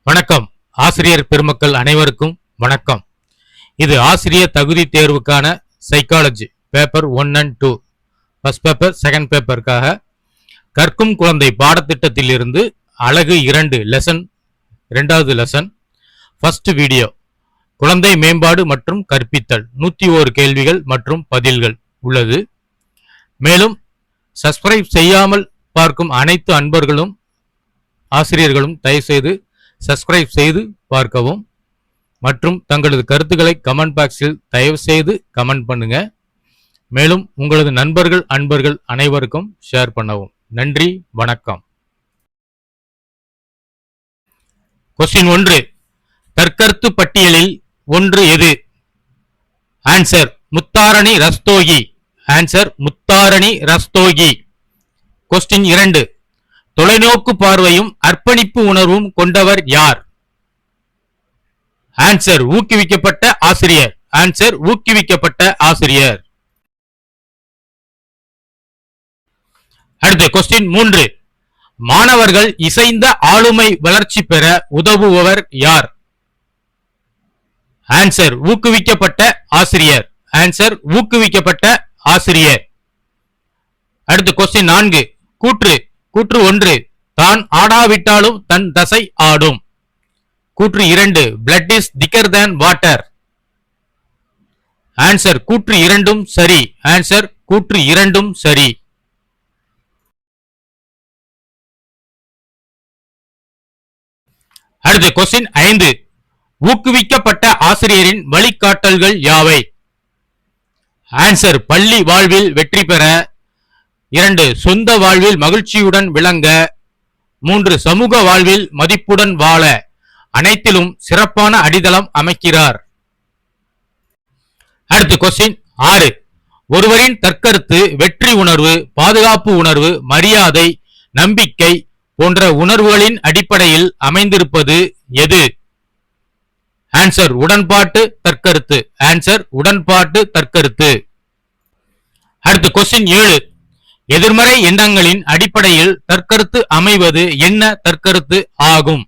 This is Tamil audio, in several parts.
வணக்கம். ஆசிரியர் பெருமக்கள் அனைவருக்கும் வணக்கம். இது ஆசிரியர் தகுதி தேர்வுக்கான psychology paper 1 and 2 first paper second பேப்பருக்காக கற்கும் குழந்தை பாடத்திட்டத்தில் இருந்து அலகு 2 லெசன் 2வது லெசன் ஃபர்ஸ்ட் வீடியோ குழந்தை மேம்பாடு மற்றும் கற்பித்தல் 101 கேள்விகள் மற்றும் பதில்கள் உள்ளது. மேலும் சப்ஸ்கிரைப் செய்யாமல் பார்க்கும் அனைத்து அன்பர்களும் ஆசிரியர்களும் தயவுசெய்து சப்ஸ்கிரைப் செய்து பார்க்கவும் மற்றும் தங்களது கருத்துக்களை கமெண்ட் பாக்ஸில் தயவு செய்து கமெண்ட் பண்ணுங்க. மேலும் உங்களது நண்பர்கள் அன்பர்கள் அனைவருக்கும் ஷேர் பண்ணவும். நன்றி, வணக்கம். கொஸ்டின் 1. தற்கருத்து பட்டியலில் ஒன்று எது? Answer Mutharani Rastogi. Answer Mutharani Rastogi. Question 2. தொலைநோக்கு பார்வையும் அர்ப்பணிப்பு உணர்வும் கொண்டவர் யார்? ஆன்சர் ஊக்குவிக்கப்பட்ட ஆசிரியர். ஆன்சர் ஊக்குவிக்கப்பட்ட ஆசிரியர். அடுத்து கொஸ்டின் 3. மாணவர்கள் இசைந்த ஆளுமை வளர்ச்சி பெற உதவுபவர் யார்? ஆன்சர் ஊக்குவிக்கப்பட்ட ஆசிரியர். ஆன்சர் ஊக்குவிக்கப்பட்ட ஆசிரியர். அடுத்து கொஸ்டின் 4. கூற்று 1 தான் ஆடாவிட்டாலும் தன் தசை ஆடும். கூற்று 2 blood is thicker than water. Answer கூற்று 2ம் சரி. ஆன்சர் கூற்று 2ம் சரி. அடுத்து கொஸ்டின் 5. ஊக்குவிக்கப்பட்ட ஆசிரியரின் வழிகாட்டல்கள் யாவை? ஆன்சர் பள்ளி வாழ்வில் வெற்றி பெற. 2 சொந்த வாழ்வில் மகிழ்ச்சியுடன் விளங்க. 3 சமூக வாழ்வில் மதிப்புடன் வாழ. அனைத்திலும் சிறப்பான அடித்தளம் அமைக்கிறார். அடுத்து கொஸ்டின் 6. ஒருவரின் தற்கருத்து வெற்றி உணர்வு, பாதுகாப்பு உணர்வு, மரியாதை, நம்பிக்கை போன்ற உணர்வுகளின் அடிப்படையில் அமைந்திருப்பது எது? ஆன்சர் உடன்பாட்டு தற்கருத்து. ஆன்சர் உடன்பாட்டு தற்கருத்து. அடுத்து கொஸ்டின் 7. எதிர்மறை எண்ணங்களின் அடிப்படையில் தற்கருத்து அமைவது என்ன தற்கருத்து ஆகும்?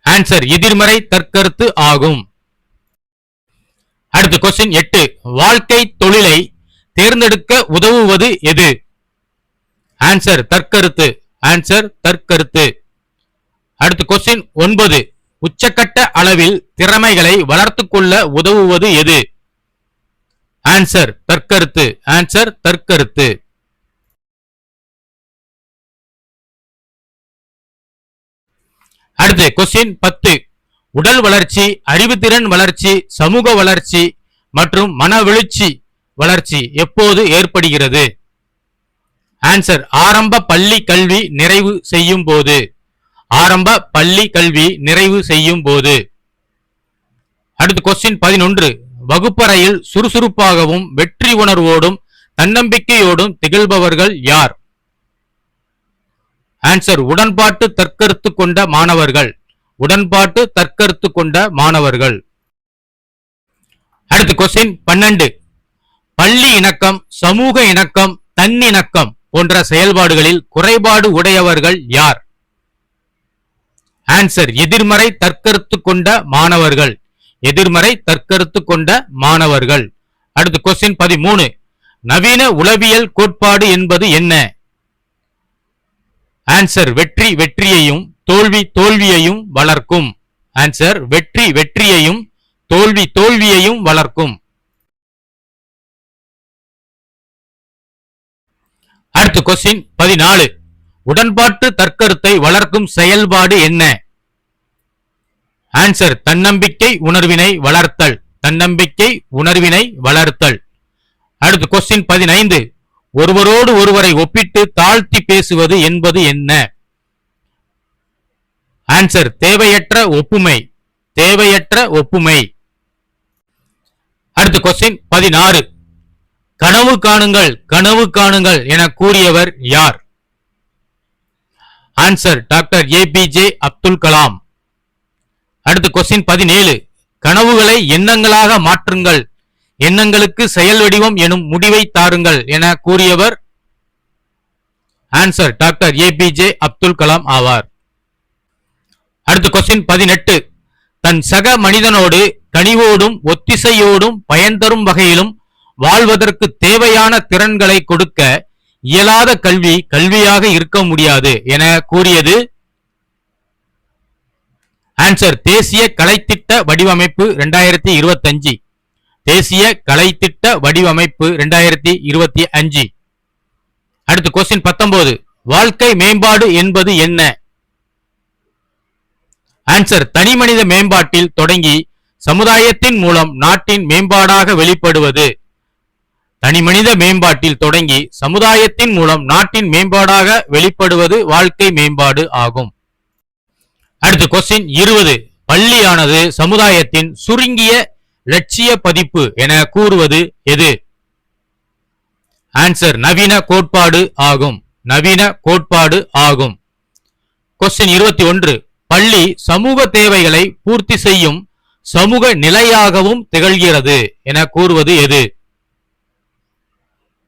ஆன்சர் எதிர்மறை தற்கருத்து ஆகும். அடுத்து கொஸ்டின் 8. வாழ்க்கை தொழிலை தேர்ந்தெடுக்க உதவுவது எது? ஆன்சர் தற்கருத்து. ஆன்சர் தற்கருத்து. அடுத்து கொஸ்டின் 9. உச்சக்கட்ட அளவில் திறமைகளை வளர்த்துக் கொள்ள உதவுவது எது? ஆன்சர் தற்கருத்து. ஆன்சர் தற்கருத்து. அடுத்து கொஸ்டின் 10. உடல் வளர்ச்சி, அறிவுத்திறன் வளர்ச்சி, சமூக வளர்ச்சி மற்றும் மனவெழுச்சி வளர்ச்சி எப்போது ஏற்படுகிறது? ஆன்சர் ஆரம்ப பள்ளி கல்வி நிறைவு செய்யும் போது. ஆரம்ப பள்ளி கல்வி நிறைவு செய்யும் போது. அடுத்து கொஸ்டின் 11. வகுப்பறையில் சுறுசுறுப்பாகவும் வெற்றி உணர்வோடும் தன்னம்பிக்கையோடும் திகழ்பவர்கள் யார்? ஆன்சர் உடன்பாட்டு தற்கருத்து கொண்ட மாணவர்கள். உடன்பாட்டு தற்கருத்து கொண்ட மாணவர்கள். அடுத்து கொஸ்டின் 12. பள்ளி இணக்கம், சமூக இணக்கம், தன்னிணக்கம் போன்ற செயல்பாடுகளில் குறைபாடு உடையவர்கள் யார்? ஆன்சர் எதிர்மறை தற்கருத்து கொண்ட மாணவர்கள். எதிர்மறை தற்கருத்து கொண்ட மாணவர்கள். அடுத்து கொஸ்டின் 13. நவீன உளவியல் கோட்பாடு என்பது என்ன? ஆன்சர் வெற்றி வெற்றியையும் தோல்வி தோல்வியையும் வளர்க்கும். ஆன்சர் வெற்றி வெற்றியையும் தோல்வி தோல்வியையும் வளர்க்கும். அடுத்து கொஸ்டின் 14. உடன்பாட்டு தற்கருத்தை வளர்க்கும் செயல்பாடு என்ன? ஆன்சர் தன்னம்பிக்கை உணர்வினை வளர்த்தல். தன்னம்பிக்கை உணர்வினை வளர்த்தல். அடுத்து கொஸ்டின் 15. ஒருவரோடு ஒருவரை ஒப்பிட்டு தாழ்த்தி பேசுவது என்பது என்ன? ஆன்சர் தேவையற்ற ஒப்புமை. தேவையற்ற ஒப்புமை. அடுத்து கொஸ்டின் 16. கனவு காணுங்கள், கனவு காணுங்கள் என கூறியவர் யார்? Answer doctor APJ Abdul Kalam. அடுத்து கொஸ்டின் 17. கனவுகளை எண்ணங்களாக மாற்றுங்கள், எண்ணங்களுக்கு செயல் வடிவம் எனும் முடிவை தாருங்கள் என கூறியவர்? Answer doctor APJ Abdul Kalam ஆவார். அடுத்த கொஸ்டின் 18. தன் சக மனிதனோடு கனிவோடும் ஒத்திசையோடும் பயன் தரும் வகையிலும் வாழ்வதற்கு தேவையான திறன்களை கொடுக்க இயலாத கல்வி கல்வியாக இருக்க முடியாது என கூறியது? ஆன்சர் தேசிய கலைத்திட்ட வடிவமைப்பு 2025. தேசிய கலைத்திட்ட வடிவமைப்பு 2025. அடுத்து கொஸ்டின் 19. வாழ்க்கை மேம்பாடு என்பது என்ன? ஆன்சர் தனிமனித மேம்பாட்டில் தொடங்கி சமுதாயத்தின் மூலம் நாட்டின் மேம்பாடாக வெளிப்படுவது. தனிமனித மேம்பாட்டில் தொடங்கி சமுதாயத்தின் மூலம் நாட்டின் மேம்பாடாக வெளிப்படுவது வாழ்க்கை மேம்பாடு ஆகும். அடுத்து கொஸ்டின் 20. பள்ளியானது சமுதாயத்தின் சுருங்கிய லட்சிய பதிப்பு என கூறுவது எது? ஆன்சர் நவீன கோட்பாடு ஆகும். நவீன கோட்பாடு ஆகும். கொஸ்டின் 21. பள்ளி சமூக தேவைகளை பூர்த்தி செய்யும் சமூக நிலையாகவும் திகழ்கிறது என கூறுவது எது?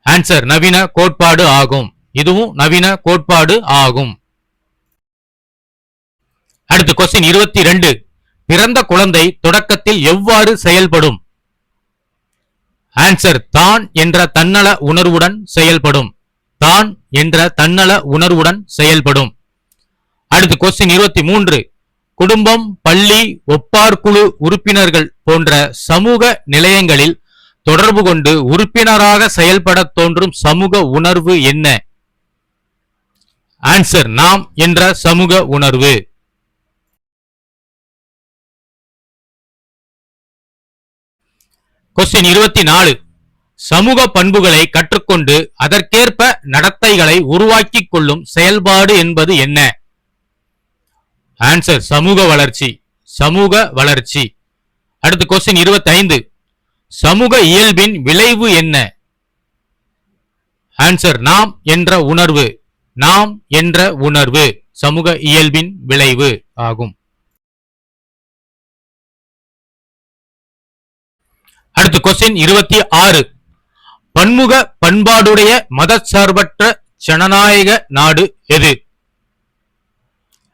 ஆன்சர் நவீன கோட்பாடு ஆகும். இதுவும் நவீன கோட்பாடு ஆகும். அடுத்து கொஸ்டின் 22. பிறந்த குழந்தை தொடக்கத்தில் எவ்வாறு செயல்படும்? ஆன்சர் தான் என்ற தன்னல உணர்வுடன் செயல்படும். தான் என்ற தன்னல உணர்வுடன் செயல்படும். அடுத்து கொஸ்டின் 23. குடும்பம், பள்ளி, ஒப்பார்குழு உறுப்பினர்கள் போன்ற சமூக நிலையங்களில் தொடர்பு கொண்டு உறுப்பினராக செயல்பட தோன்றும் சமூக உணர்வு என்ன? ஆன்சர் நாம் என்ற சமூக உணர்வு. கொஸ்டின் 24. சமூக பண்புகளை கற்றுக்கொண்டு அதற்கேற்ப நடத்தைகளை உருவாக்கிக் கொள்ளும் செயல்பாடு என்பது என்ன? ஆன்சர் சமூக வளர்ச்சி. சமூக வளர்ச்சி. அடுத்து கொஸ்டின் 25. சமூக இயல்பின் விளைவு என்ன? ஆன்சர் நாம் என்ற உணர்வு. நாம் என்ற உணர்வு சமூக இயல்பின் விளைவு ஆகும். அடுத்து கொஸ்டின் 26. பன்முக பண்பாடுடைய மதச்சார்பற்ற ஜனநாயக நாடு எது?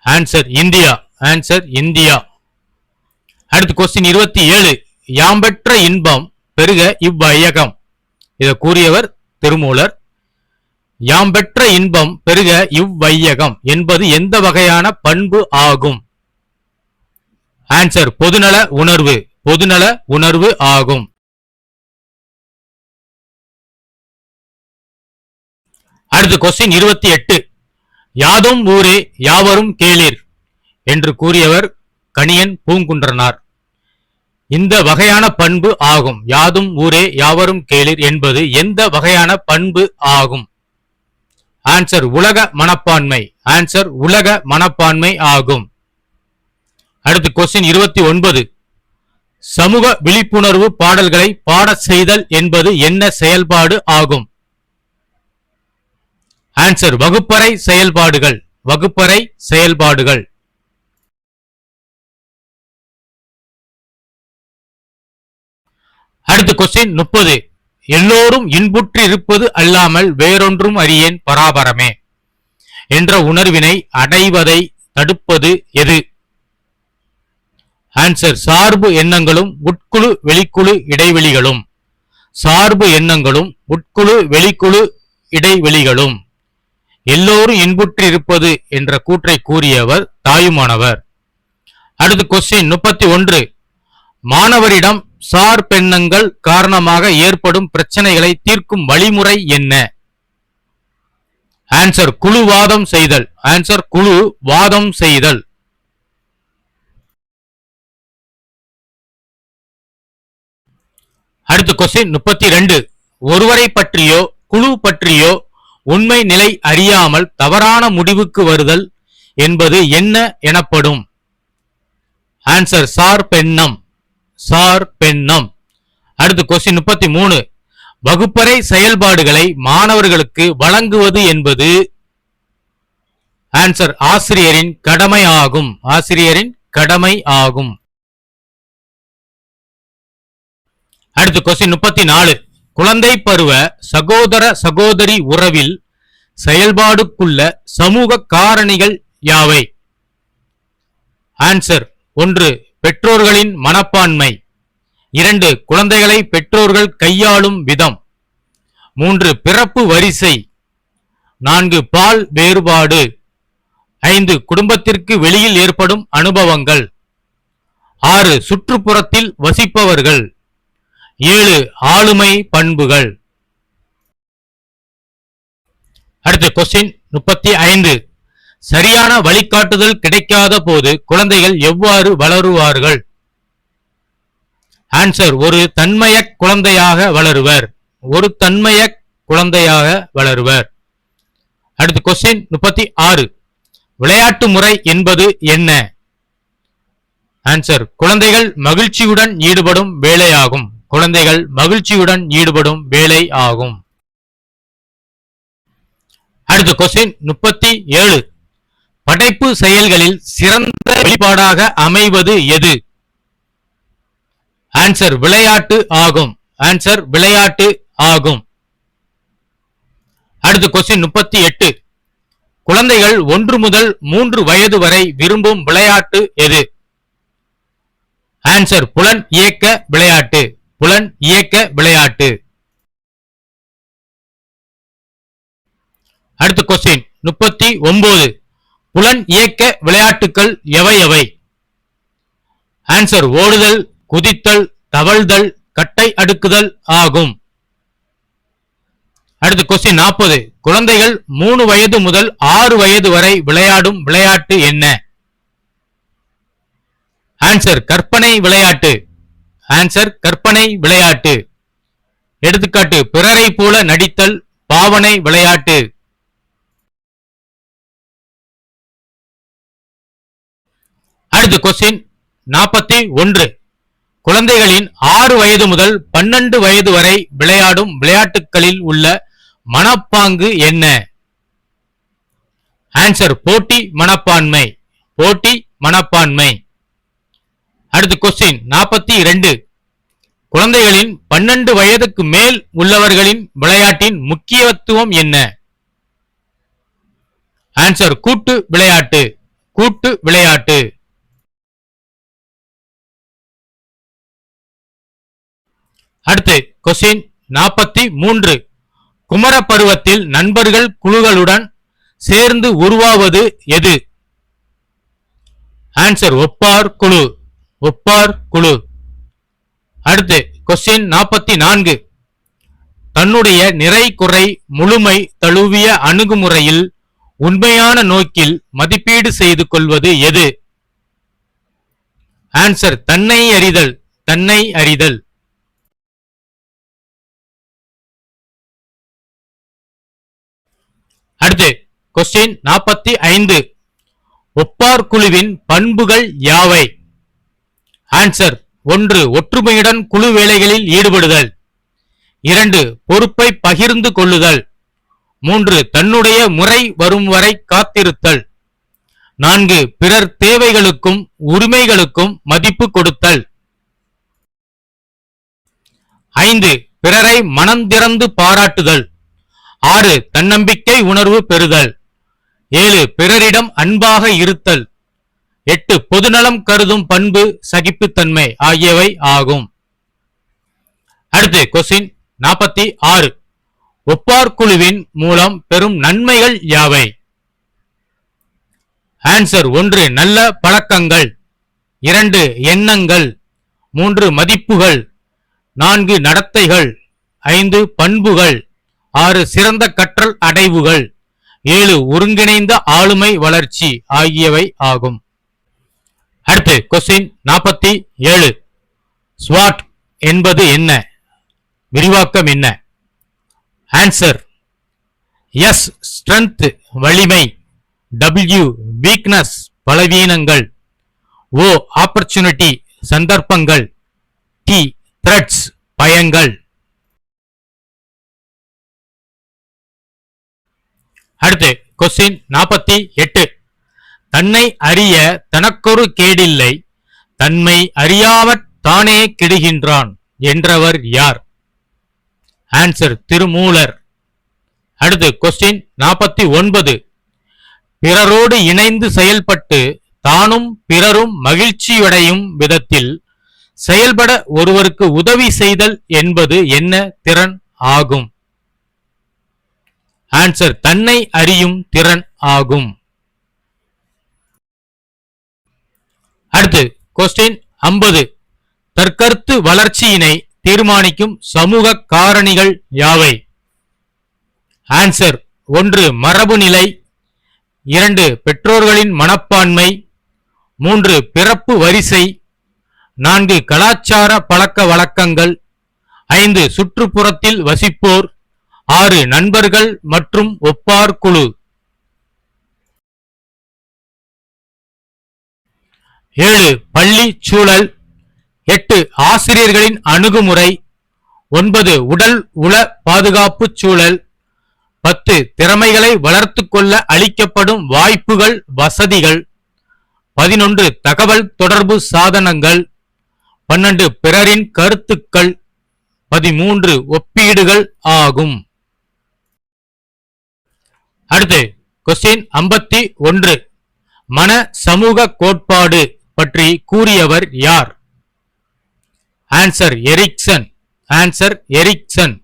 Answer India. Answer India. அடுத்து கொஸ்டின் 27. யாம்பெற்ற இன்பம் பெருக இவ்வையகம். இதை கூறியவர் திருமூலர். யாம்பெற்ற இன்பம் பெருக இவ்வையகம் என்பது எந்த வகையான பண்பு ஆகும்? ஆன்சர் பொதுநல உணர்வு. பொதுநல உணர்வு ஆகும். அடுத்து கொஸ்டின் 28. யாதும் ஊரே யாவரும் கேளீர் என்று கூறியவர் கணியன் பூங்குன்றனார். இந்த வகையான பண்பு ஆகும். யாதும் ஊரே யாவரும் கேளீர் என்பது எந்த வகையான பண்பு ஆகும்? ஆன்சர் உலக மனப்பான்மை. ஆன்சர் உலக மனப்பான்மை ஆகும். அடுத்து கொஸ்டின் 29. சமூக விழிப்புணர்வு பாடல்களை பாட செய்தல் என்பது என்ன செயல்பாடு ஆகும்? ஆன்சர் வகுப்பறை செயல்பாடுகள். வகுப்பறை செயல்பாடுகள். அடுத்து கொஸ்டின் 30. எல்லோரும் இன்புற்று இருப்பது அல்லாமல் வேறொன்றும் அறியேன் பராபரமே என்ற உணர்வினை அடைவதை தடுப்பது எது? ஆன்சர் சார்பு எண்ணங்களும் உட்குழு வெளிக்குழு இடைவெளிகளும். சார்பு எண்ணங்களும் உட்குழு வெளிக்குழு இடைவெளிகளும். எல்லோரும் இன்புற்று இருப்பது என்ற கூற்றை கூறியவர் தாயுமானவர். அடுத்து கொஸ்டின் 31. மாணவரிடம் சார்பெண்ணங்கள் காரணமாக ஏற்படும் பிரச்சனைகளை தீர்க்கும் வழிமுறை என்ன? ஆன்சர் குழுவாதம் செய்தல். ஆன்சர் குழு வாதம் செய்தல். அடுத்து கொஸ்டின் 32. ஒருவரை பற்றியோ குழு பற்றியோ உண்மை நிலை அறியாமல் தவறான முடிவுக்கு வருதல் என்பது என்ன எனப்படும்? ஆன்சர் சார்பெண்ணம். சார்பெண்ணம். அடுத்து கொஸ்டின் 33. வகுப்பறை செயல்பாடுகளை மாணவர்களுக்கு வழங்குவது என்பது? ஆன்சர் ஆசிரியரின் கடமை ஆகும். ஆசிரியரின் கடமை ஆகும். அடுத்து கொஸ்டின் 34. குழந்தை பருவ சகோதர சகோதரி உறவில் செயல்பாடுக்குள்ள சமூக காரணிகள் யாவை? ஆன்சர் 1 பெற்றோர்களின் மனப்பான்மை, 2 குழந்தைகளை பெற்றோர்கள் கையாளும் விதம், 3 பிறப்பு வரிசை, 4 பால் வேறுபாடு, 5 குடும்பத்திற்கு வெளியில் ஏற்படும் அனுபவங்கள், 6 சுற்றுப்புறத்தில் வசிப்பவர்கள், 7 ஆளுமை பண்புகள். அடுத்த கொஸ்டின் 35. சரியான வழிகாட்டுதல் கிடைக்காத போது குழந்தைகள் எவ்வாறு வளருவார்கள்? ஆன்சர் ஒரு தன்மய குழந்தையாக வளருவர். ஒரு தன்மய குழந்தையாக வளருவர். அடுத்த கொஸ்டின் 36. விளையாட்டு முறை என்பது என்ன? ஆன்சர் குழந்தைகள் மகிழ்ச்சியுடன் ஈடுபடும் வேலையாகும். குழந்தைகள் மகிழ்ச்சியுடன் ஈடுபடும் வேலை ஆகும். அடுத்த கொஸ்டின் 37. படைப்பு செயல்களில் சிறந்த வெளிப்பாடாக அமைவது எது? ஆன்சர் விளையாட்டு ஆகும். ஆன்சர் விளையாட்டு ஆகும். அடுத்த கொஸ்டின் 38. குழந்தைகள் 1 முதல் 3 வயது வரை விரும்பும் விளையாட்டு எது? ஆன்சர் புலன் இயக்க விளையாட்டு. புலன் இயக்க விளையாட்டு. அடுத்த கொஸ்டின் 39. புலன் இயக்க விளையாட்டுகள் எவை எவை? ஆன்சர் ஓடுதல், குதித்தல், தவழ்தல், கட்டை அடுக்குதல் ஆகும். அடுத்த கொஸ்டின் 40. குழந்தைகள் 3 வயது முதல் 6 வயது வரை விளையாடும் விளையாட்டு என்ன? ஆன்சர் கற்பனை விளையாட்டு. ஆன்சர் கற்பனை விளையாட்டு. எடுத்துக்காட்டு பிறரை போல நடித்தல், பாவனை விளையாட்டு. அடுத்த கொஸ்டின் 41. குழந்தைகளின் 6 வயது முதல் 12 வயது வரை விளையாடும் விளையாட்டுகளில் உள்ள மனப்பாங்கு என்ன? ஆன்சர் போட்டி மனப்பான்மை. போட்டி மனப்பான்மை. அடுத்த கொஸ்டின் 42. குழந்தைகளின் 12 வயதுக்கு மேல் உள்ளவர்களின் விளையாட்டின் முக்கியத்துவம் என்ன? ஆன்சர் கூட்டு விளையாட்டு. கூட்டு விளையாட்டு. அடுத்து கொஸ்டின் 43. குமர பருவத்தில் நண்பர்கள் குழுக்களுடன் சேர்ந்து உருவாவது எது? ஆன்சர் ஒப்பார் குழு. ஒப்பார் குழு. அடுத்து கொஸ்டின் 44. தன்னுடைய நிறை குறை முழுமை தழுவிய அணுகுமுறையில் உண்மையான நோக்கில் மதிப்பீடு செய்து கொள்வது எது? ஆன்சர் தன்னை அறிதல். தன்னை அறிதல். அடுத்து கொஸ்டின் 45. ஒப்பார் குழுவின் பண்புகள் யாவை? ஆன்சர் 1 ஒற்றுமையுடன் குழு வேலைகளில் ஈடுபடுதல், 2 பொறுப்பை பகிர்ந்து கொள்ளுதல், 3 தன்னுடைய முறை வரும் வரை காத்திருத்தல், 4 பிறர் தேவைகளுக்கும் உரிமைகளுக்கும் மதிப்பு கொடுத்தல், 5 பிறரை மனந்திறந்து பாராட்டுதல், 6 தன்னம்பிக்கை உணர்வு பெறுதல், 7 பிறரிடம் அன்பாக இருத்தல், 8 பொதுநலம் கருதும் பண்பு சகிப்புத்தன்மை ஆகியவை ஆகும். அடுத்து கொஸ்டின் 46. ஒப்பார் குழுவின் மூலம் பெறும் நன்மைகள் யாவை? ஆன்சர் 1 நல்ல பழக்கங்கள், 2 எண்ணங்கள், 3 மதிப்புகள், 4 நடத்தைகள், 5 பண்புகள், 6 சிறந்த கற்றல் அடைவுகள், 7 ஒருங்கிணைந்த ஆளுமை வளர்ச்சி ஆகியவை ஆகும். அடுத்து கொஸ்டின் 47. ஸ்வாட் என்பது என்ன? விரிவாக்கம் என்ன? ஆன்சர் எஸ் ஸ்ட்ரென்த் வலிமை, W வீக்னஸ் பலவீனங்கள், O ஆப்பர்ச்சுனிட்டி சந்தர்ப்பங்கள், T த்ரெட்ஸ் பயங்கள். அடுத்து கொஸ்டின் 48. தன்னை அறிய தனக்கொரு கேடில்லை, தன்மை அறியாமற் தானே கெடுகின்றான் என்றவர் யார்? ஆன்சர் திருமூலர். அடுத்து கொஸ்டின் 49. பிறரோடு இணைந்து செயல்பட்டு தானும் பிறரும் மகிழ்ச்சியடையும் விதத்தில் செயல்பட ஒருவருக்கு உதவி செய்தல் என்பது என்ன திறன் ஆகும்? ஆன்சர், தன்னை அறியும் திறன் ஆகும். அடுத்து கொஸ்டின் 50. தற்கருத்து வளர்ச்சியினை தீர்மானிக்கும் சமூக காரணிகள் யாவை? ஆன்சர், 1 மரபு நிலை, 2 பெற்றோர்களின் மனப்பான்மை, 3 பிறப்பு வரிசை, 4 கலாச்சார பழக்க வழக்கங்கள், 5 சுற்றுப்புறத்தில் வசிப்போர், 6 நண்பர்கள் மற்றும் ஒப்பார் குழு. 7 பள்ளி சூழல், 8 ஆசிரியர்களின் அணுகுமுறை, 9 உடல் உள பாதுகாப்பு சூழல், 10 திறமைகளை வளர்த்துக் கொள்ள அளிக்கப்படும் வாய்ப்புகள் வசதிகள், 11 தகவல் தொடர்பு சாதனங்கள், 12 பிறரின் கருத்துக்கள், 13 ஒப்பீடுகள் ஆகும். அடுத்து கொஸ்டின் 51. மன சமூக கோட்பாடு பற்றி கூறியவர் யார்? Answer, Erikson. Answer, Erikson.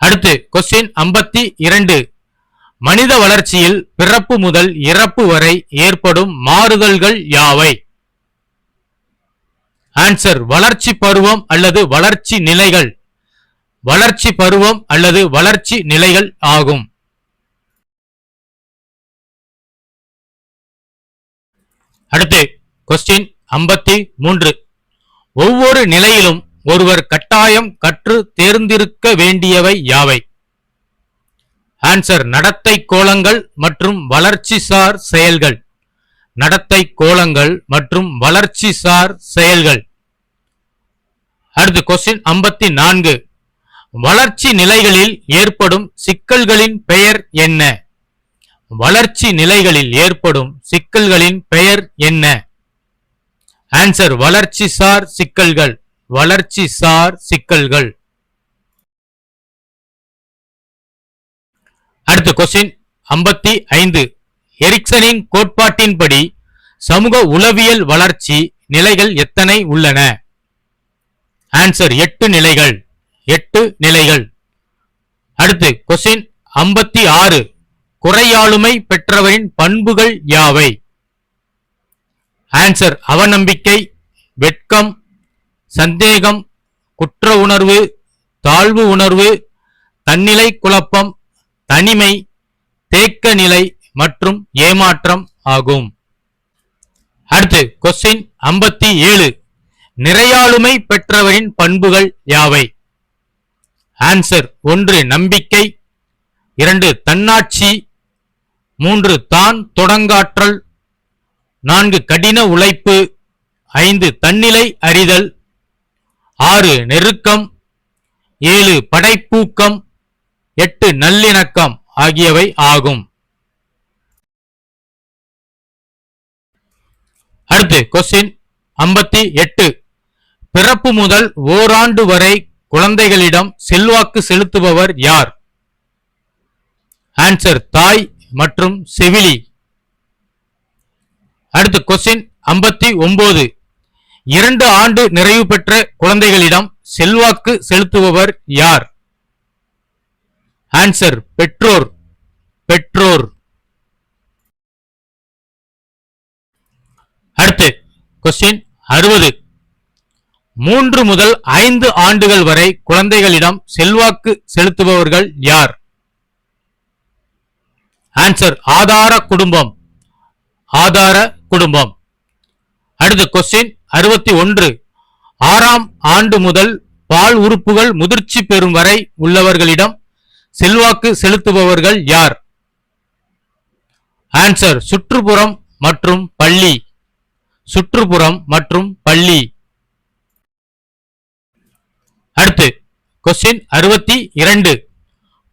அடுத்து கொஸ்டின் 52. மனித வளர்ச்சியில் பிறப்பு முதல் இறப்பு வரை ஏற்படும் மாறுதல்கள் யாவை? ஆன்சர், வளர்ச்சி பருவம் அல்லது வளர்ச்சி நிலைகள். வளர்ச்சி பருவம் அல்லது வளர்ச்சி நிலைகள் ஆகும். அடுத்து கொஸ்டின் 53. ஒவ்வொரு நிலையிலும் ஒருவர் கட்டாயம் கற்று தேர்ந்திருக்க வேண்டியவை யாவை? ஆன்சர், நடத்தை கோலங்கள் மற்றும் வளர்ச்சிசார் செயல்கள். நடத்தை கோலங்கள் மற்றும் வளர்ச்சிசார் செயல்கள். அடுத்து கொஸ்டின் 54. வளர்ச்சி நிலைகளில் ஏற்படும் சிக்கல்களின் பெயர் என்ன? வளர்ச்சி நிலைகளில் ஏற்படும் சிக்கல்களின் பெயர் என்ன? ஆன்சர், வளர்ச்சிசார் சிக்கல்கள். வளர்ச்சிசார் சிக்கல்கள். அடுத்து கொஸ்டின் 55. எரிக்சனின் கோட்பாட்டின்படி சமூக உளவியல் வளர்ச்சி நிலைகள் எத்தனை உள்ளன? ஆன்சர், 8 நிலைகள். 8 நிலைகள். அடுத்து கொஸ்டின் 56. குறையாளுமை பெற்றவரின் பண்புகள் யாவை? ஆன்சர், அவநம்பிக்கை, வெட்கம், சந்தேகம், குற்ற உணர்வு, தாழ்வு உணர்வு, தன்னிலை குழப்பம், தனிமை, தேக்க நிலை மற்றும் ஏமாற்றம் ஆகும். அடுத்து கொஸ்டின் 57. நிறையாளுமை பெற்றவரின் பண்புகள் யாவை? ஆன்சர், 1 நம்பிக்கை, 2 தன்னாட்சி, 3 தான் தொடங்காற்றல், 4 கடின உழைப்பு, 5 தன்னிலை அறிதல், 6 நெருக்கம், 7 படைப்பூக்கம், 8 நல்லிணக்கம் ஆகியவை ஆகும். அடுத்து கொஸ்டின் 58. பிறப்பு முதல் ஓராண்டு வரை குழந்தைகளிடம் செல்வாக்கு செலுத்துபவர் யார்? ஆன்சர், தாய் மற்றும் செவிலி. அடுத்து கொஸ்டின் 59. 2 ஆண்டு நிறைவு பெற்ற குழந்தைகளிடம் செல்வாக்கு செலுத்துபவர் யார்? ஆன்சர், பெற்றோர். பெற்றோர். அடுத்து கொஸ்டின் 60. 3 முதல் 5 ஆண்டுகள் வரை குழந்தைகளிடம் செல்வாக்கு செலுத்துபவர்கள் யார்? ஆன்சர், ஆதார குடும்பம். ஆதார குடும்பம். அடுத்து கொஸ்டின் 61. 6ஆம் ஆண்டு முதல் பால் உறுப்புகள் முதிர்ச்சி பெறும் வரை உள்ளவர்களிடம் செல்வாக்கு செலுத்துபவர்கள் யார்? ஆன்சர், சுற்றுப்புறம் மற்றும் பள்ளி. சுற்றுப்புறம் மற்றும் பள்ளி. அடுத்து கொஸ்டின் 62.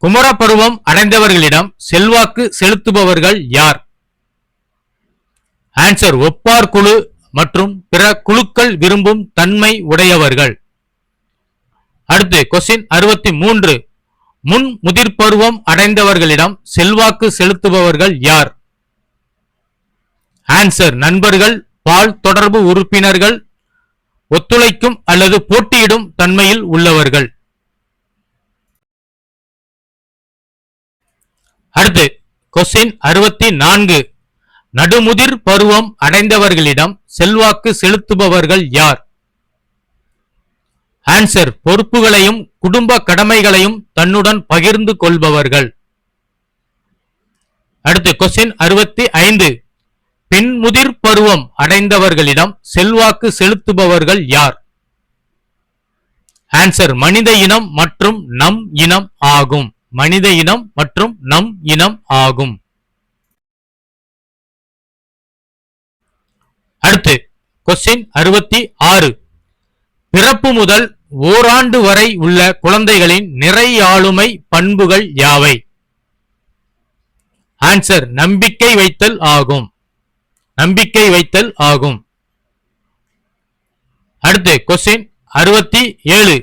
குமரப்பருவம் அடைந்தவர்களிடம் செல்வாக்கு செலுத்துபவர்கள் யார்? ஆன்சர், ஒப்பார் குழு மற்றும் பிற குழுக்கள் விரும்பும் தன்மை உடையவர்கள். அடுத்து கொஸ்டின் 63. முன் முதிர்பருவம் அடைந்தவர்களிடம் செல்வாக்கு செலுத்துபவர்கள் யார்? ஆன்சர் நண்பர்கள், பால் தொடர்பு உறுப்பினர்கள், ஒத்துழைக்கும் அல்லது போட்டியிடும் தன்மையில் உள்ளவர்கள். அடுத்து கொஸ்டின் 64. நடுமுதிர் பருவம் அடைந்தவர்களிடம் செல்வாக்கு செலுத்துபவர்கள் யார்? ஆன்சர் பொறுப்புகளையும் குடும்ப கடமைகளையும் தன்னுடன் பகிர்ந்து கொள்பவர்கள். அடுத்து கொஸ்டின் 65. பின்முதிர் பருவம் அடைந்தவர்களிடம் செல்வாக்கு செலுத்துபவர்கள் யார்? ஆன்சர் மனித இனம் மற்றும் நம் இனம் ஆகும். மனித இனம் மற்றும் நம் இனம் ஆகும். அடுத்து கொஸ்டின் 66. பிறப்பு முதல் ஓராண்டு வரை உள்ள குழந்தைகளின் நிறை ஆளுமை பண்புகள் யாவை? ஆன்சர் நம்பிக்கை வைத்தல் ஆகும். நம்பிக்கை வைத்தல் ஆகும். அடுத்து கொஸ்டின் 67.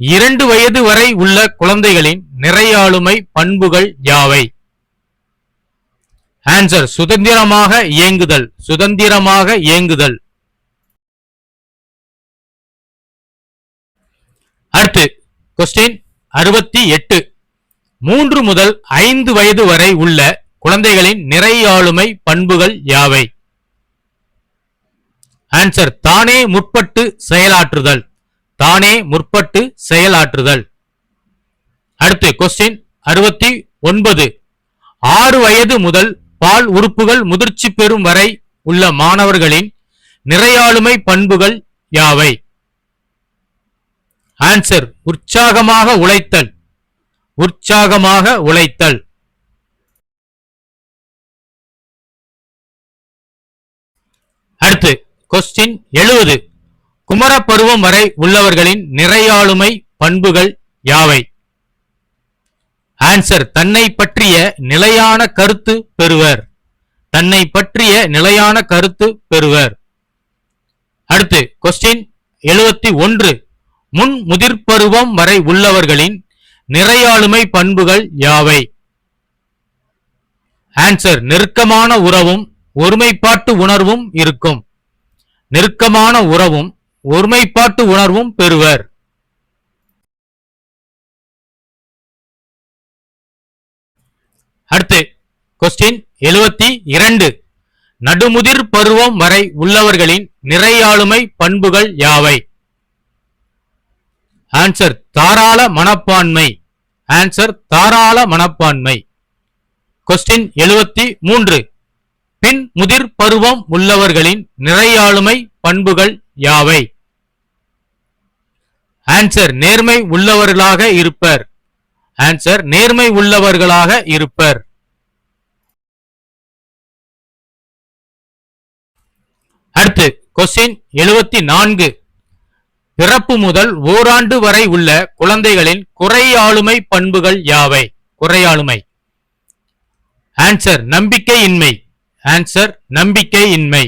2 வயது வரை உள்ள குழந்தைகளின் நிறை ஆளுமை பண்புகள் யாவை? ஆன்சர் சுதந்திரமாக இயங்குதல். சுதந்திரமாக இயங்குதல். அடுத்து கொஸ்டின் 68. 3 முதல் 5 வயது வரை உள்ள குழந்தைகளின் நிறை ஆளுமை பண்புகள் யாவை? ஆன்சர் தானே முற்பட்டு செயலாற்றுதல். தானே முற்பட்டு செயலாற்றுதல். அடுத்து கொஸ்டின் 69. 6 வயது முதல் பால் உறுப்புகள் முதிர்ச்சி பெறும் வரை உள்ள மாணவர்களின் நிறையாளுமை பண்புகள் யாவை? ஆன்சர் உற்சாகமாக உழைத்தல். உற்சாகமாக உழைத்தல். அடுத்து கொஸ்டின் 70. குமர பருவம் வரை உள்ளவர்களின் நிறையாளுமை பண்புகள் யாவை? ஆன்சர் தன்னை பற்றிய நிலையான கருத்து பெறுவர். தன்னை பற்றிய நிலையான கருத்து பெறுவர். அடுத்து கொஸ்டின் 71. முன் முதிர்பருவம் வரை உள்ளவர்களின் நிறையாளுமை பண்புகள் யாவை? ஆன்சர் நெருக்கமான உறவும் ஒருமைப்பாட்டு உணர்வும் இருக்கும். நெருக்கமான உறவும் ஒருமைப்பாட்டு உணர்வும் பெறுவர். அடுத்து கொஸ்டின் 72. நடுமுதிர் பருவம் வரை உள்ளவர்களின் நிறையாளுமை பண்புகள் யாவை? ஆன்சர் தாராள மனப்பான்மை. ஆன்சர் தாராள மனப்பான்மை. கொஸ்டின் 73. பின் முதிர் பருவம் உள்ளவர்களின் நிறையாளுமை பண்புகள் யாவை? ஆன்சர் நேர்மை உள்ளவர்களாக இருப்பர். ஆன்சர் நேர்மை உள்ளவர்களாக இருப்பர். அடுத்து கொஸ்டின் 74. பிறப்பு முதல் ஓராண்டு வரை உள்ள குழந்தைகளின் குறையாளுமை பண்புகள் யாவை? குறையாளுமை. ஆன்சர் நம்பிக்கையின்மை. ஆன்சர் நம்பிக்கையின்மை.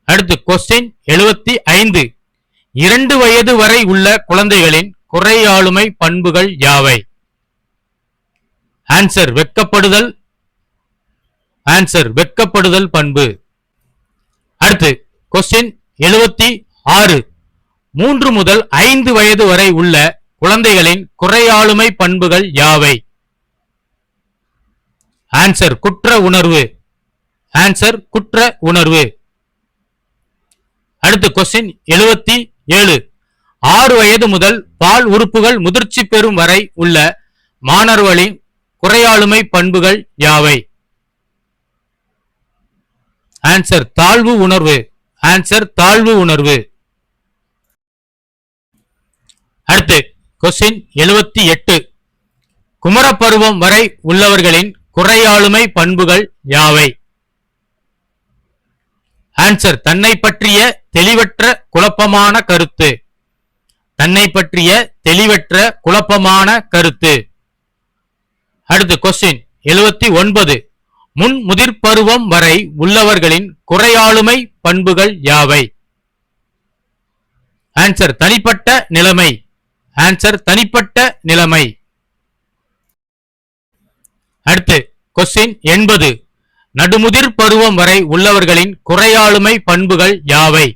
அடுத்து கொஸ்டின் 75. 2 வயது வரை உள்ள குழந்தைகளின் குறையாளுமை பண்புகள் யாவை? ஆன்சர் வெட்கப்படுதல். ஆன்சர் வெட்கப்படுதல் பண்பு. அடுத்து கொஸ்டின் 76. 3 முதல் 5 வயது வரை உள்ள குழந்தைகளின் குறையாளுமை பண்புகள் யாவை? ஆன்சர் குற்ற உணர்வு. ஆன்சர் குற்ற உணர்வு. அடுத்து கொஸ்டின் 77. 6 வயது முதல் பால் உறுப்புகள் முதிர்ச்சி பெறும் வரை உள்ள மாணவர்களின் குறையாளுமை பண்புகள் யாவை? ஆன்சர் தாழ்வு உணர்வு. ஆன்சர் தாழ்வு உணர்வு. அடுத்து கொஸ்டின் 78. குமரப்பருவம் வரை உள்ளவர்களின் குறையாளுமை பண்புகள் யாவை? ஆன்சர் தன்னை பற்றிய தெளிவற்ற குழப்பமான கருத்து. தன்னை பற்றிய தெளிவற்ற குழப்பமான கருத்து. அடுத்து கொஸ்டின் 79. முன் முதிர்பருவம் வரை உள்ளவர்களின் குறையாளுமை பண்புகள் யாவை? ஆன்சர் தனிப்பட்ட நிலைமை. ஆன்சர் தனிப்பட்ட நிலைமை. அடுத்து கொஸ்டின் 80. நடுமுதிர் பருவம் வரை உள்ளவர்களின் குறையாளுமை பண்புகள் யாவை?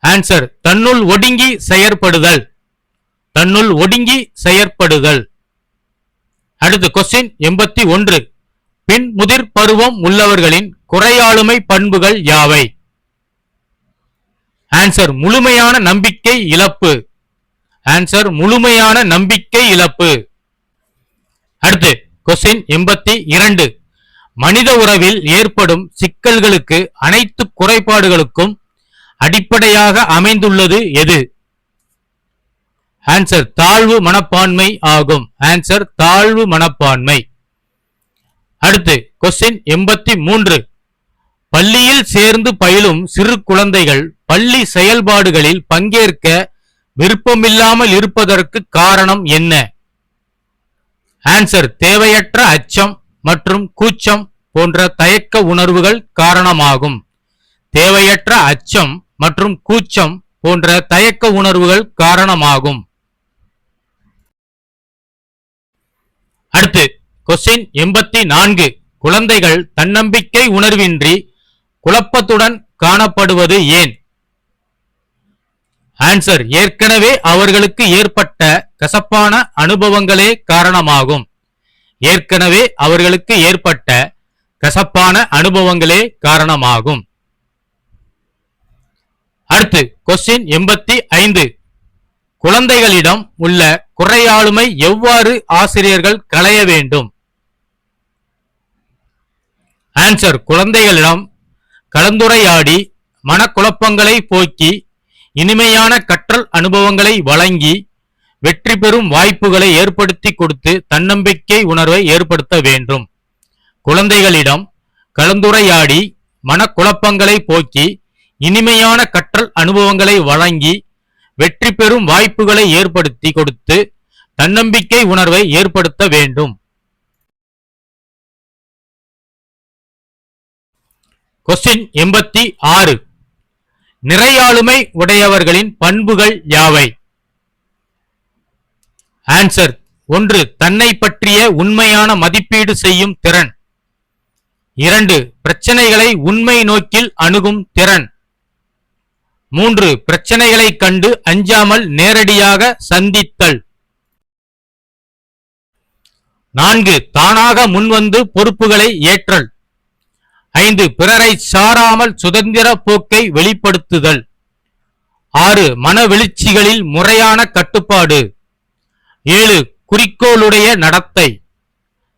ஆன்சர் தன்னுள் ஒடுங்கி செயற்படுதல். தன்னுள் ஒடுங்கி செயற்படுதல். அடுத்து கொஸ்டின் 81. பின் முதிர் பருவம் உள்ளவர்களின் குறையாளுமை பண்புகள் யாவை? ஆன்சர் முழுமையான நம்பிக்கை இழப்பு. ஆன்சர் முழுமையான நம்பிக்கை இழப்பு. அடுத்து கொஸ்டின் 82. மனித உறவில் ஏற்படும் சிக்கல்களுக்கு அனைத்து குறைபாடுகளுக்கும் அடிப்படையாக அமைந்துள்ளது எது? ஆன்சர் தாழ்வு மனப்பான்மை ஆகும். ஆன்சர் தாழ்வு மனப்பான்மை. அடுத்து கொஸ்டின் 83. பள்ளியில் சேர்ந்து பயிலும் சிறு குழந்தைகள் பள்ளி செயல்பாடுகளில் பங்கேற்க விருப்பமில்லாமல் இருப்பதற்கு காரணம் என்ன? ஆன்சர் தேவையற்ற அச்சம் மற்றும் கூச்சம் போன்ற தயக்க உணர்வுகள் காரணமாகும். தேவையற்ற அச்சம் மற்றும் கூச்சம் போன்ற தயக்க உணர்வுகள் காரணமாகும். அடுத்து கொஸ்டின் 84. குழந்தைகள் தன்னம்பிக்கை உணர்வின்றி குழப்பத்துடன் காணப்படுவது ஏன்? ஆன்சர் ஏற்கனவே அவர்களுக்கு ஏற்பட்ட கசப்பான அனுபவங்களே காரணமாகும். ஏற்கனவே அவர்களுக்கு ஏற்பட்ட கசப்பான அனுபவங்களே காரணமாகும். அடுத்து கொஸ்டின் 85. குழந்தைகளிடம் உள்ள குறையாளுமை எவ்வாறு ஆசிரியர்கள் களைய வேண்டும்? ஆன்சர் குழந்தைகளிடம் கலந்துரையாடி மனக்குழப்பங்களை போக்கி இனிமையான கற்றல் அனுபவங்களை வழங்கி வெற்றி பெறும் வாய்ப்புகளை ஏற்படுத்தி கொடுத்து தன்னம்பிக்கை உணர்வை ஏற்படுத்த வேண்டும். குழந்தைகளிடம் கலந்துரையாடி மனக்குழப்பங்களை போக்கி இனிமையான கற்றல் அனுபவங்களை வழங்கி வெற்றி பெறும் வாய்ப்புகளை ஏற்படுத்தி கொடுத்து தன்னம்பிக்கை உணர்வை ஏற்படுத்த வேண்டும். கொஸ்டின் 86. நிறையாளுமை உடையவர்களின் பண்புகள் யாவை? ஆன்சர் 1. தன்னை பற்றிய உண்மையான மதிப்பீடு செய்யும் திறன். 2. பிரச்சனைகளை உண்மை நோக்கில் அணுகும் திறன். 3. பிரச்சனைகளை கண்டு அஞ்சாமல் நேரடியாக சந்தித்தல். 4. தானாக முன்வந்து பொறுப்புகளை ஏற்றல். 5. பிறரை சாராமல் சுதந்திர போக்கை வெளிப்படுத்துதல். 6. மனவெழுச்சிகளில் முறையான கட்டுப்பாடு. 7. குறிக்கோளுடைய நடத்தை.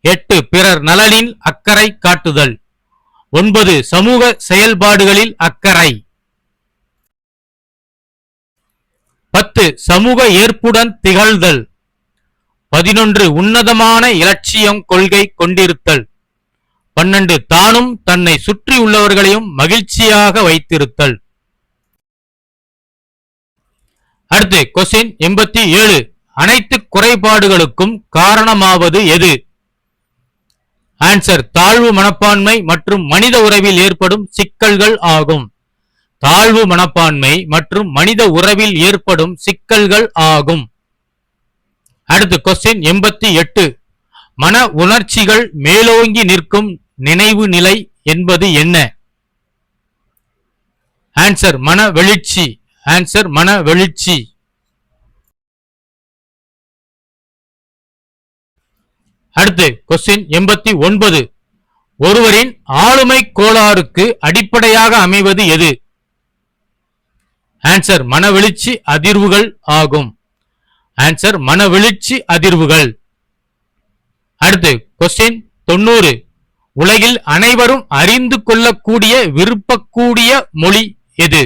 8. பிறர் நலனில் அக்கறை காட்டுதல். 9. சமூக செயல்பாடுகளில் அக்கறை. 10. சமூக ஏற்புடன் திகழ்தல். 11. உன்னதமான இலட்சியம் கொள்கை கொண்டிருத்தல். 12. தானும் தன்னை சுற்றி உள்ளவர்களையும் மகிழ்ச்சியாக வைத்திருத்தல். அடுத்து கொஸ்டின் 87. அனைத்து குறைபாடுகளுக்கும் காரணமாவது எது? ஆன்சர் தாழ்வு மனப்பான்மை மற்றும் மனித உறவில் ஏற்படும் சிக்கல்கள் ஆகும். தாழ்வு மனப்பான்மை மற்றும் மனித உறவில் ஏற்படும் சிக்கல்கள் ஆகும். அடுத்து கொஸ்டின் 88. மன உணர்ச்சிகள் மேலோங்கி நிற்கும் நினைவு நிலை என்பது என்ன? ஆன்சர் மனவெழுச்சி. ஆன்சர் மனவெழுச்சி. அடுத்து கொஸ்டின் 89. ஒருவரின் ஆளுமை கோளாறுக்கு அடிப்படையாக அமைவது எது? ஆன்சர் மனவெழுச்சி அதிர்வுகள் ஆகும். ஆன்சர் மனவெழுச்சி அதிர்வுகள். அடுத்து கொஸ்டின் 90. உலகில் அனைவரும் அறிந்து கொள்ளக்கூடிய விரும்பக்கூடிய மொழி எது?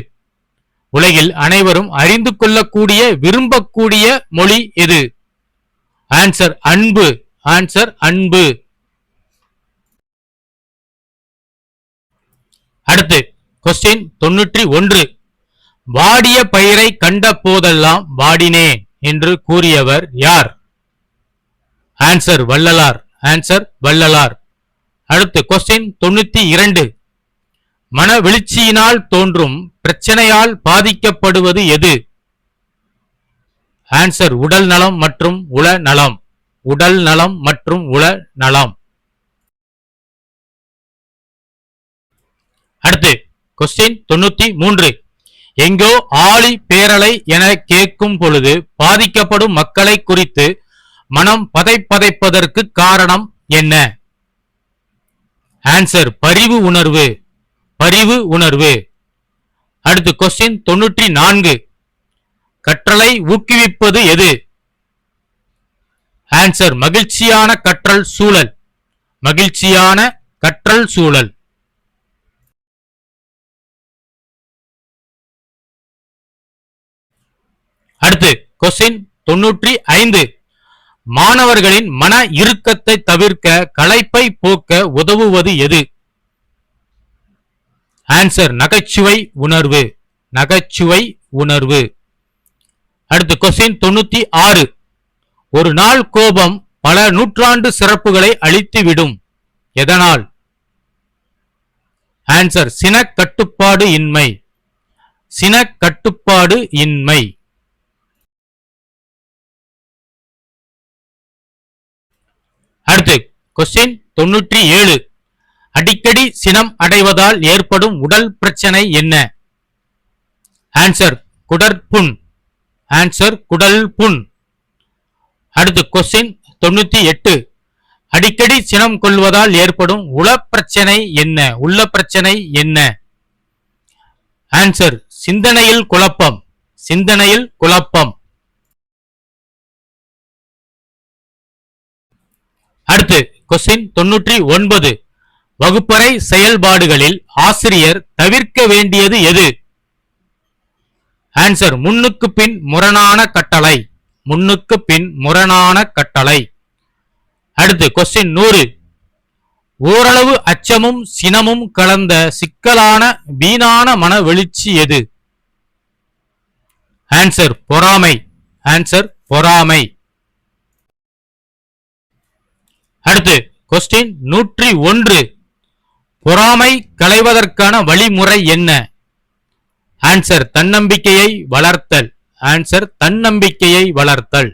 உலகில் அனைவரும் அறிந்து கொள்ளக்கூடிய விரும்பக்கூடிய மொழி எது? ஆன்சர் அன்பு. ஆன்சர் அன்பு. அடுத்து கொஸ்டின் 91. வாடிய பயிரை கண்ட போதெல்லாம் வாடினேன் என்று கூறியவர் யார்? ஆன்சர் வள்ளலார். ஆன்சர் வள்ளலார். அடுத்து கொஸ்டின் 92. மனவெழுச்சியினால் தோன்றும் பிரச்சனையால் பாதிக்கப்படுவது எது? ஆன்சர் உடல் நலம் மற்றும் உள நலம். உடல் நலம் மற்றும் உள நலம். கொஸ்டின் 93. எங்கோ ஆழி பேரலை என கேட்கும் பொழுது பாதிக்கப்படும் மக்களை குறித்து மனம் பதைப்பதைப்பதற்கு காரணம் என்ன? ஆன்சர் பரிவு உணர்வு. பரிவு உணர்வு. அடுத்து கொஸ்டின் 94. கற்றலை ஊக்குவிப்பது எது? ஆன்சர் மகிழ்ச்சியான கற்றல் சூழல். மகிழ்ச்சியான கற்றல் சூழல். அடுத்து கொஸ்டின் 95. மாணவர்களின் மன இறுக்கத்தை தவிர்க்க களைப்பை போக்க உதவுவது எது? ஆன்சர் நகைச்சுவை உணர்வு. நகைச்சுவை உணர்வு. அடுத்து கொஸ்டின் 96. ஒரு நாள் கோபம் பல நூற்றாண்டு சிறப்புகளை அழித்துவிடும். எதனால்? ஆன்சர் சினக்கட்டுப்பாடு இன்மை. சினக்கட்டுப்பாடு இன்மை. அடுத்து கொஸ்டின் 97. அடிக்கடி சினம் அடைவதால் ஏற்படும் உடல் பிரச்சனை என்ன? ஆன்சர் குடற்புண். ஆன்சர் குடல் புண். அடுத்து கொஸ்டின் 98. அடிக்கடி சினம் கொள்வதால் ஏற்படும் உள பிரச்சனை என்ன? உள்ள பிரச்சனை என்ன? ஆன்சர் சிந்தனையில் குழப்பம். சிந்தனையில் குழப்பம். அடுத்து கொஸ்டின் 99. வகுப்பறை செயல்பாடுகளில் ஆசிரியர் தவிர்க்க வேண்டியது எது? ஆன்சர் முன்னுக்கு பின் முரணான கட்டளை. முன்னுக்கு பின் முரணான கட்டளை. அடுத்து கொஸ்டின் 100. ஓரளவு அச்சமும் சினமும் கலந்த சிக்கலான வீணான மன வெளிச்சி எது? ஆன்சர் பொறாமை. ஆன்சர் பொறாமை. அடுத்து கொஸ்டின் 101. பொறாமை களைவதற்கான வழிமுறை என்ன? ஆன்சர் தன்னம்பிக்கையை வளர்த்தல். ஆன்சர் தன்னம்பிக்கையை வளர்த்தல்.